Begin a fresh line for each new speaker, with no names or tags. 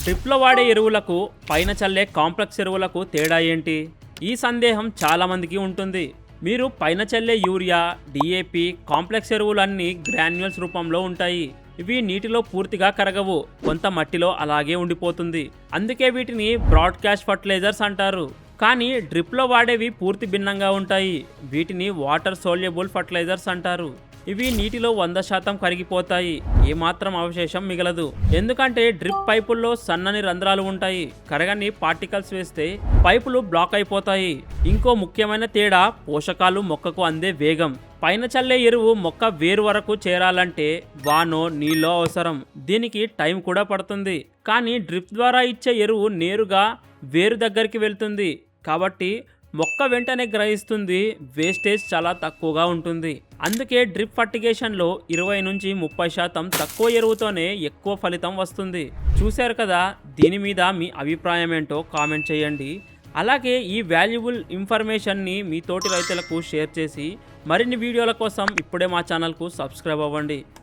డ్రిప్లో వాడే ఎరువులకు పైన చల్లే కాంప్లెక్స్ ఎరువులకు తేడా ఏంటి? ఈ సందేహం చాలామందికి ఉంటుంది. మీరు పైన చల్లే యూరియా, డిఏపి, కాంప్లెక్స్ ఎరువులన్నీ గ్రాన్యూల్స్ రూపంలో ఉంటాయి. ఇవి నీటిలో పూర్తిగా కరగవు, కొంత మట్టిలో అలాగే ఉండిపోతుంది. అందుకే వీటిని బ్రాడ్కాస్ట్ ఫర్టిలైజర్స్ అంటారు. కానీ డ్రిప్లో వాడేవి పూర్తి భిన్నంగా ఉంటాయి. వీటిని వాటర్ సోల్యుబుల్ ఫర్టిలైజర్స్ అంటారు. ఇవి నీటిలో 100% కరిగిపోతాయి, ఏమాత్రం అవశేషం మిగలదు. ఎందుకంటే డ్రిప్ పైపుల్లో సన్నని రంధ్రాలు ఉంటాయి. కరగని పార్టికల్స్ వేస్తే పైపులు బ్లాక్ అయిపోతాయి. ఇంకో ముఖ్యమైన తేడా పోషకాలు మొక్కకు అందే వేగం. పైన చల్లే ఎరువు మొక్క వేరు వరకు చేరాలంటే వానో నీళ్ళో అవసరం. దీనికి టైం కూడా పడుతుంది. కానీ డ్రిప్ ద్వారా ఇచ్చే ఎరువు నేరుగా వేరు దగ్గరికి వెళ్తుంది కాబట్టి మొక్క వెంటనే గ్రహిస్తుంది. వేస్టేజ్ చాలా తక్కువగా ఉంటుంది. అందుకే డ్రిప్ ఫర్టిగేషన్లో 20-30% తక్కువ ఎరువుతోనే ఎక్కువ ఫలితం వస్తుంది. చూశారు కదా, దీని మీద మీ అభిప్రాయం ఏంటో కామెంట్ చేయండి. అలాగే ఈ వాల్యుబుల్ ఇన్ఫర్మేషన్ని మీ తోటి రైతులకు షేర్ చేసి మరిన్ని వీడియోల కోసం ఇప్పుడే మా ఛానల్కు సబ్స్క్రైబ్ అవ్వండి.